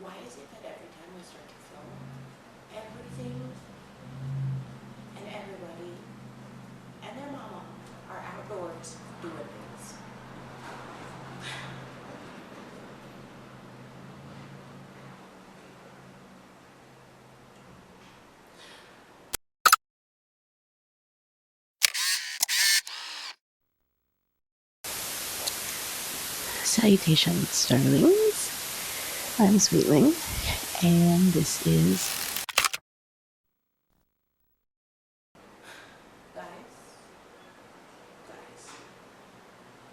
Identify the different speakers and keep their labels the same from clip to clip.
Speaker 1: Why is it that every time we start to film, everything and everybody and their mama are outdoors doing things?
Speaker 2: Salutations, darlings. I'm Sweetling, and this is
Speaker 1: Guys,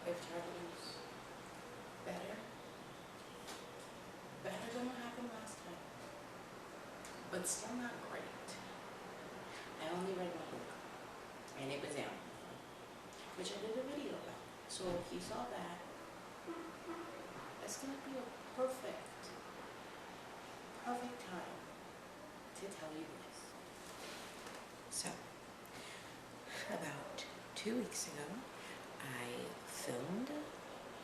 Speaker 1: if Charlie's better than what happened last time, but still not great. I only read one book, and it was Almond, which I did a video about. So if you saw that, it's going to be a perfect time to tell you this. So, about 2 weeks ago, I filmed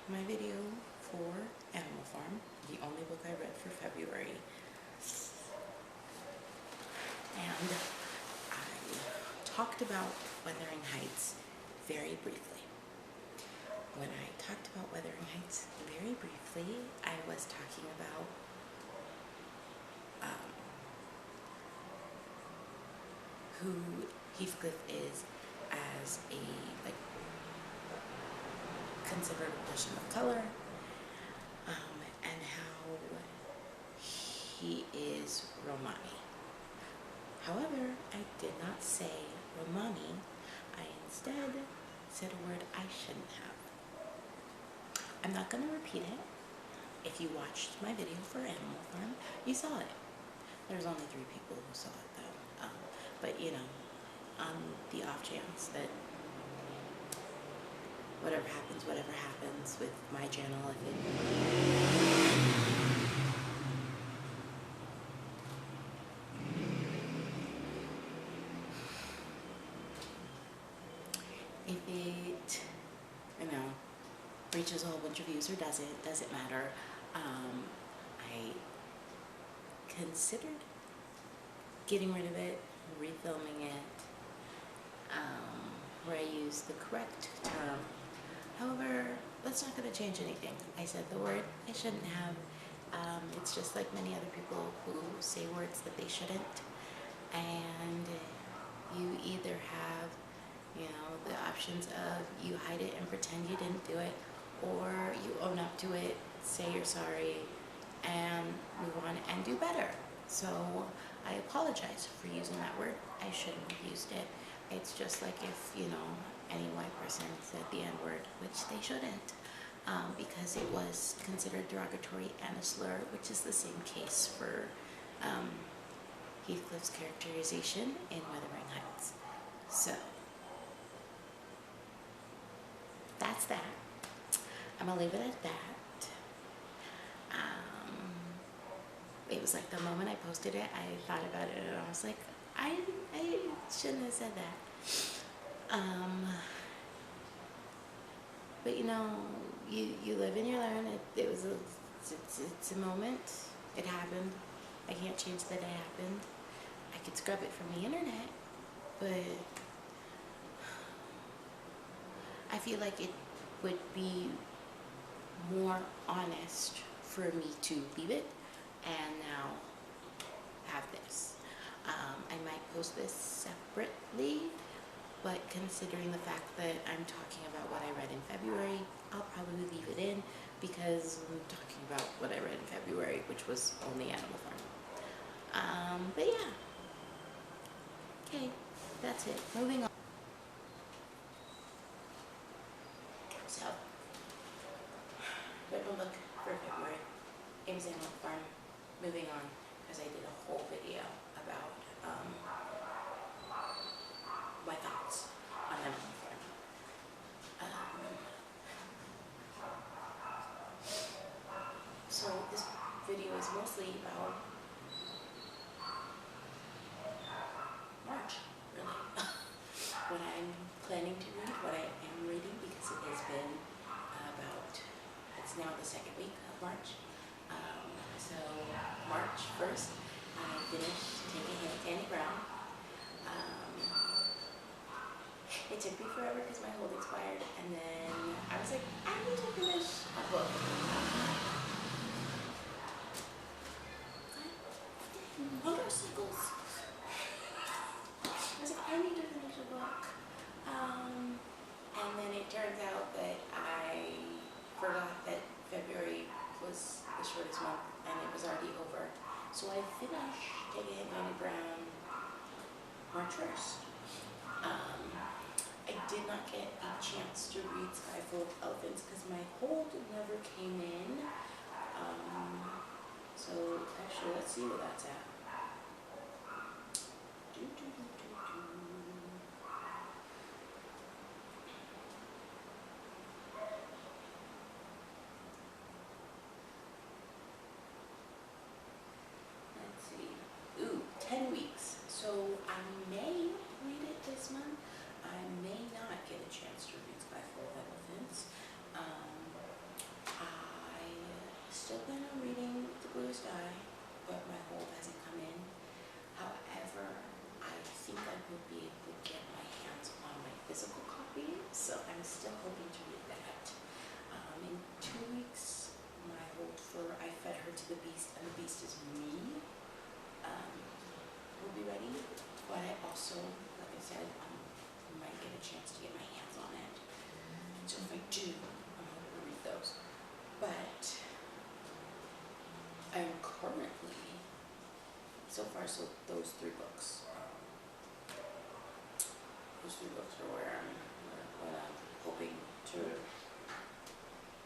Speaker 1: my video for Animal Farm, the only book I read for February. And I talked about Wuthering Heights very briefly. When I talked about Wuthering Heights very briefly, I was talking about who Heathcliff is as a considered a person of color, and how he is Romani. However, I did not say Romani. I instead said a word I shouldn't have. I'm not going to repeat it. If you watched my video for Animal Farm, you saw it. There's only 3 people who saw it though. But you know, on the off chance that whatever happens with my channel, if it, you know, reaches a whole bunch of views or doesn't matter. I considered getting rid of it, refilming it, where I used the correct term. However, that's not going to change anything. I said the word I shouldn't have. It's just like many other people who say words that they shouldn't. And you either have, you know, the options of you hide it and pretend you didn't do it, or you own up to it, say you're sorry, and move on and do better. So I apologize for using that word. I shouldn't have used it. It's just like if, you know, any white person said the N-word, which they shouldn't, because it was considered derogatory and a slur, which is the same case for Heathcliff's characterization in Wuthering Heights. So that's that. I'm gonna leave it at that. It was like the moment I posted it, I thought about it and I was like, I shouldn't have said that. But you know, you live and you learn. It's a moment. It happened. I can't change that it happened. I could scrub it from the internet, but I feel like it would be more honest for me to leave it and now have this. I might post this separately, but considering the fact that I'm talking about what I read in February, I'll probably leave it in because I'm talking about what I read in February, which was only Animal Farm. But yeah. Okay, that's it. Moving on. So, read my book for February. It was Animal Farm. Moving on, because I did a whole video about my thoughts on Animal Farm. So this video is mostly about March, really. What I'm planning to read, what I am reading, because it has been it's now the 2nd week of March. So March 1st, I finished taking him Danny Brown. It took me forever because my hold expired, and then I was like, I need to finish a book. Motorcycles. I was like, I need to finish a book. And then it turns out that I forgot that February was the shortest month, and it was already over. So I finished taking Danny Brown March 1st. I did not get a chance to read Skyfall of Elephants because my hold never came in. So actually, let's see where that's at. Let's see. Ooh, 10 weeks. So I may read it this month. I may not get a chance to read Skyfall of Elephants. I still plan on reading The Bluest, but my hold hasn't come in. However, I think I will be able to get my hands on my physical copy, so I'm still hoping to read that. In 2 weeks, my hold for I Fed Her to the Beast and the Beast is Me will be ready, but I also, like I said, might get a chance to get my hands on it. So if I do, I'm hoping to read those. But I'm currently, so far, so those 3 books. Those 3 books are what I'm hoping to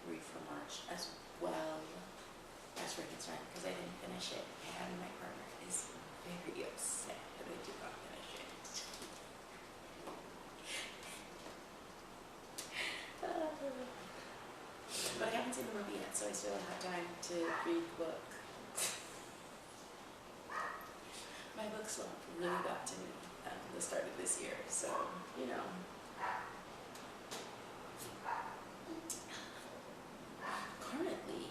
Speaker 1: read for March, as well as Frankenstein, because I didn't finish it, and my partner is very upset that I did not finish it. But I haven't seen the movie yet, so I still have time to read the book. My book slump really got to me at the start of this year, so, you know. Currently,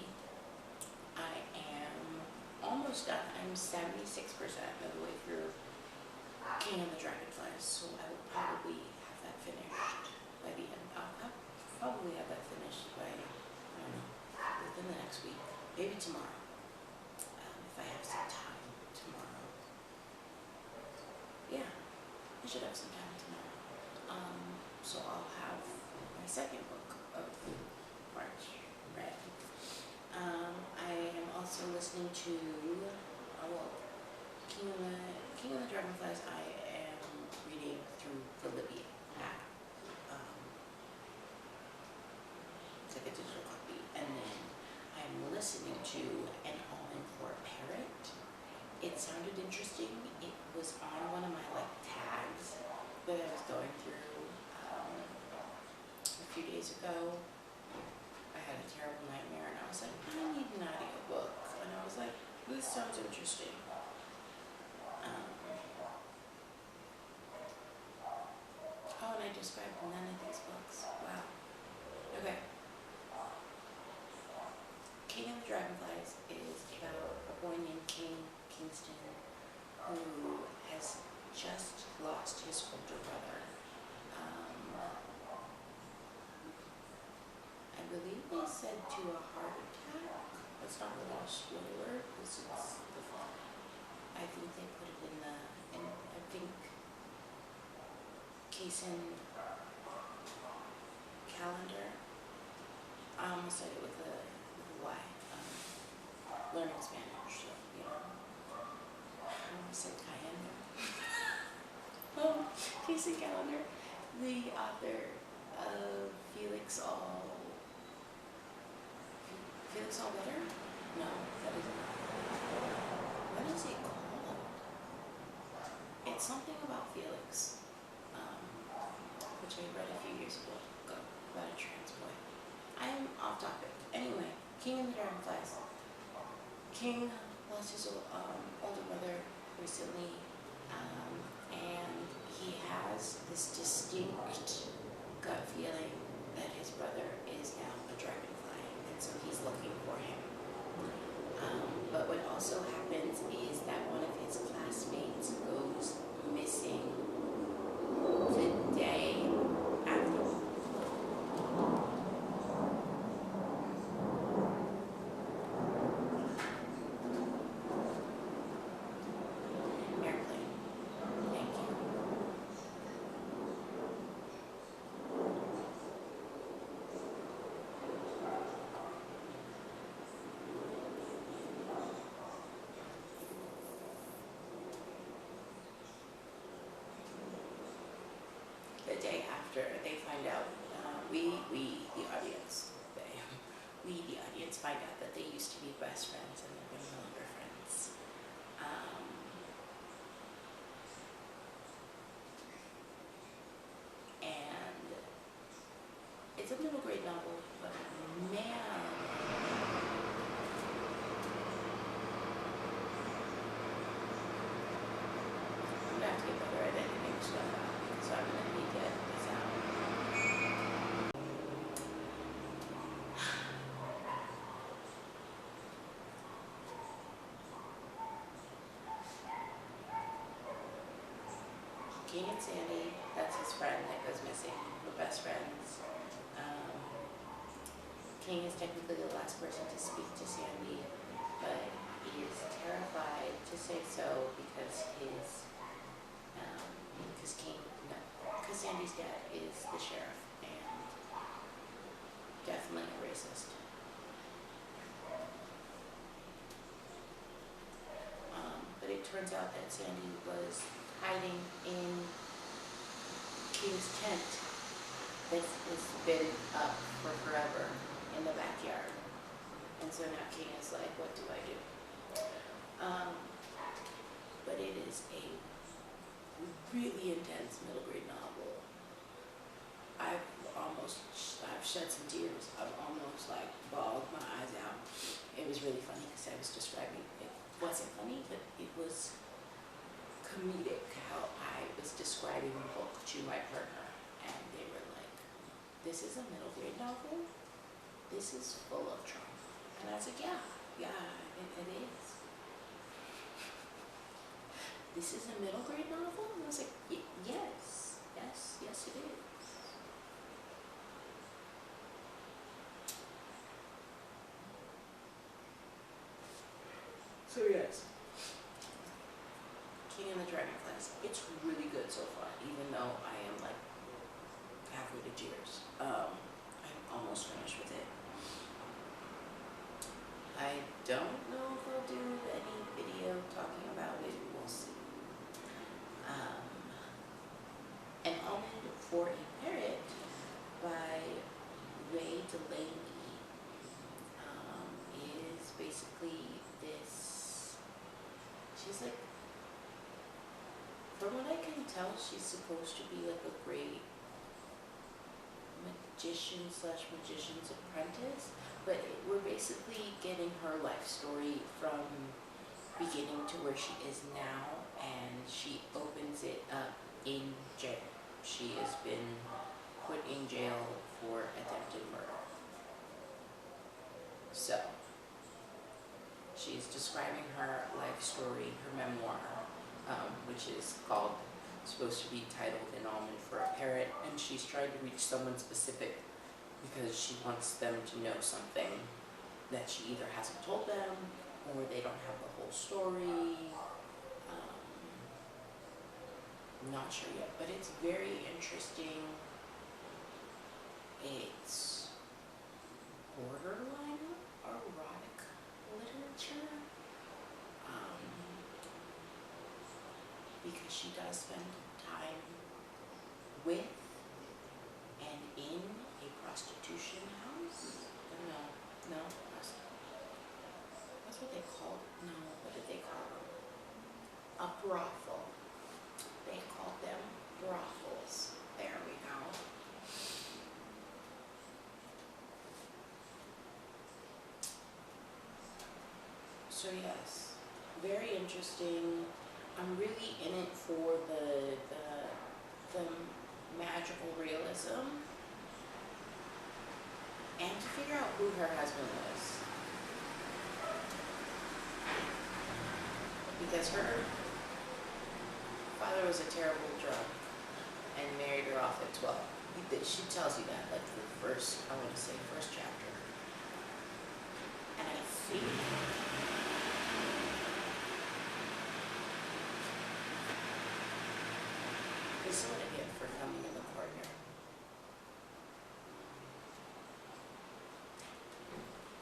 Speaker 1: I am almost done. I'm 76% of the way through King of the Dragonflies, so I will probably have that finished by the end. I'll probably have that finished by, I don't know, within the next week, maybe tomorrow, if I have some time tomorrow. Yeah, I should have some time tomorrow. So I'll have my second book of March read. I am also listening to, King of the Dragonflies. I am reading through the Libby app. It's like a digital copy. And then I'm listening to An Almond for a Parrot. It sounded interesting. It was on one of my tags that I was going through a few days ago. I had a terrible nightmare and I was like, I need an audiobook. And I was like, this sounds interesting. Oh, and I described none of these books. Wow. Okay. King of the Dragonflies is about a boy named Kingston who has just lost his older brother. I believe they said to a heart attack. That's not really a spoiler because it's I think they put it in I think Kacen Callender. I almost said it with a Y. Learning Spanish, so, you know. I almost said Callender. Oh, Kacen Callender, the author of Felix All Better? No, that isn't. What is it called? It's something about Felix, which I read a few years ago about a trans boy. I'm off topic. Anyway, King of the Dragonflies. King lost his older brother recently, and he has this distinct gut feeling that his brother is now a dragonfly, and so he's looking for him. But what also happens audience find out that they used to be best friends and they're no longer friends. And it's a middle grade novel, but man, I'm gonna have to get better at editing stuff out, so I'm gonna need to edit this out. King and Sandy, that's his friend that goes missing. We're best friends. King is technically the last person to speak to Sandy, but he is terrified to say so because Sandy's dad is the sheriff and definitely a racist. But it turns out that Sandy was hiding in King's tent that's been up for forever in the backyard. And so now King is like, what do I do? But it is a really intense middle grade novel. I've shed some tears. I've almost like bawled my eyes out. It was really funny because I was describing, it wasn't funny, but it was comedic how I was describing the book to my partner, and they were like, this is a middle grade novel? This is full of trauma. And I was like, yeah, it is. This is a middle grade novel? And I was like, yes, it is. So yes, King and the Dragonflies. It's really good so far, even though I am like halfway to tears. I'm almost finished with it. I don't know if I'll do any video talking about it. We'll see. An Almond for a Parrot by Wray Delaney is basically this. She's like, from what I can tell, she's supposed to be like a great magician's apprentice, but we're basically getting her life story from beginning to where she is now, and she opens it up in jail. She has been put in jail for attempted murder. So, she's describing her life story, her memoir, which is supposed to be titled An Almond for a Parrot, and she's trying to reach someone specific because she wants them to know something that she either hasn't told them or they don't have the whole story. Not sure yet, but it's very interesting. It's borderline erotic literature, because she does spend time with and in a prostitution house. No, that's what they called it. No, what did they call them? A brothel. They called them brothels. There we go. So yes, very interesting. I'm really in it for the magical realism and to figure out who her husband was. Because her father was a terrible drunk and married her off at 12. She tells you that, like the first chapter. And I think this is what I get for coming in the corner.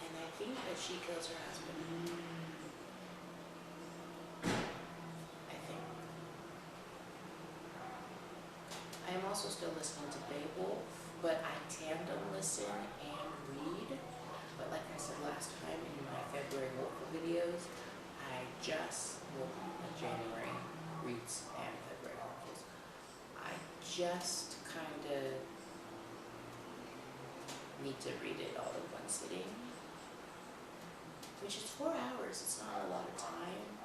Speaker 1: And I think that she kills her husband. I am also still listening to Beowulf, but I tandem listen and read. But like I said last time in my February local videos, I just, well, January reads and February locals, I just kind of need to read it all in one sitting, which is 4 hours. It's not a lot of time,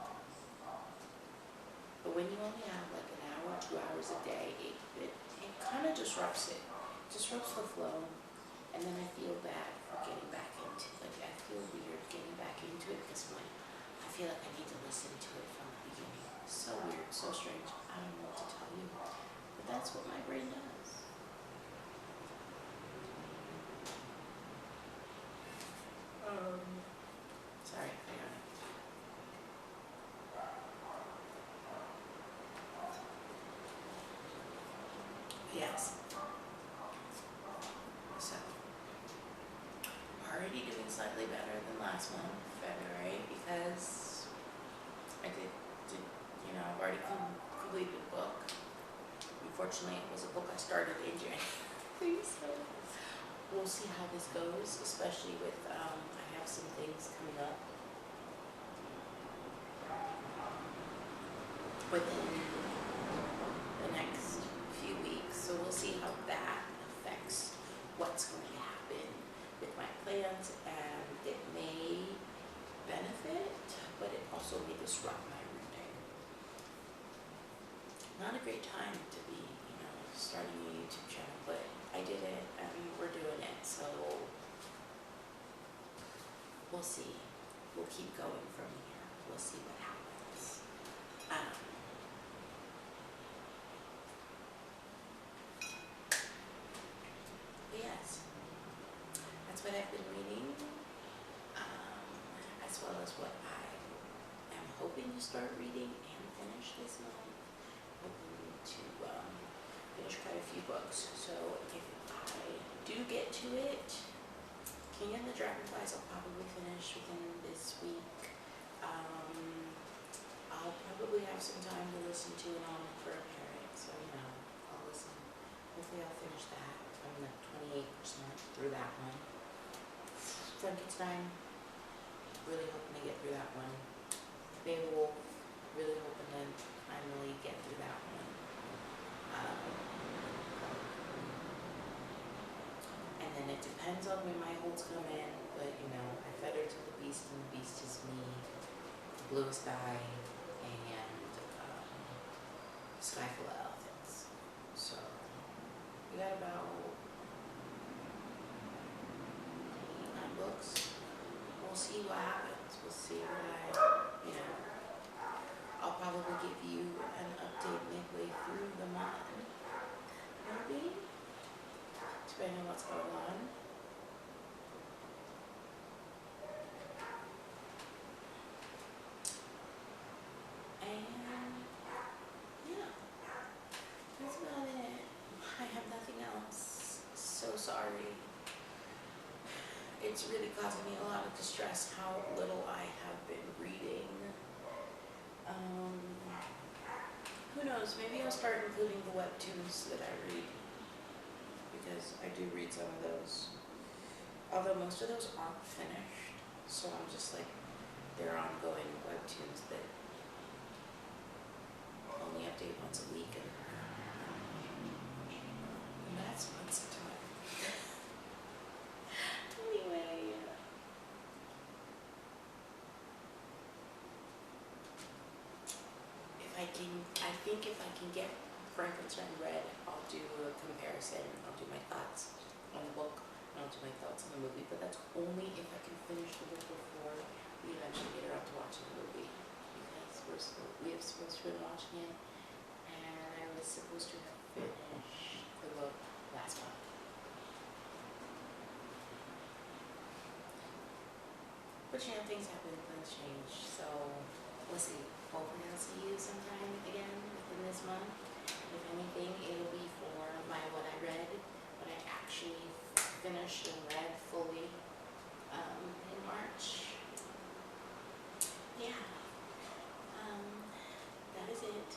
Speaker 1: but when you only have like an hour, 2 hours a day, it kind of disrupts it. Disrupts the flow, and then I feel bad for getting back into it. Like, I feel weird getting back into it because when I feel like I need to listen to it from the beginning. So weird, so strange. I don't know what to tell you, but that's what my brain does. Sorry, hang on. Yes. So, already doing slightly better than last month, February, because I did I've already completed the book. Unfortunately, it was a book I started in January, so we'll see how this goes, especially with, I have some things coming up within the next few weeks, so we'll see how that affects what's going to happen with my plans, and it may benefit, but it also may disrupt my routine. Not a great time to be, starting a YouTube channel, but I did it and we're doing it, so we'll see. We'll keep going from here. We'll see what happens. But yes, that's what I've been reading, as well as what I am hoping to start reading and finish this month. Hoping to finish quite a few books. So if I do get to it, King and the Dragonflies I'll probably finish within this week. I'll probably have some time to listen to an Almond for a Parrot, so I'll listen. Hopefully I'll finish that. I'm like 28% through that one. Frankenstein, really hoping to get through that one. Beowulf, really hoping to finally get through that one. And then it depends on when my holds come in, but I fed her to the beast, and the beast is me, the Bluest guy, and Sky full of elephants. So we got about 9 books. We'll see what happens. We'll see what I'll probably give you an update midway through the month, maybe, depending on what's going on. And yeah, that's about it. I have nothing else. So sorry. It's really causing me a lot of distress how little I have been reading. Who knows, maybe I'll start including the webtoons that I read, because I do read some of those, although most of those aren't finished, so I'm just like, they're ongoing webtoons that only update once a week, and that's once a time. Anyway, I think if I can get Frankenstein read, I'll do a comparison. I'll do my thoughts on the book, and I'll do my thoughts on the movie, but that's only if I can finish the book before we eventually get around to watching the movie, because we have supposed to be watching it, and I was supposed to have finished the book last month. But things happen, things change, so we'll see. Hopefully I'll see you sometime again within this month. If anything, it'll be for what I read, what I actually finished and read fully in March. Yeah, that is it.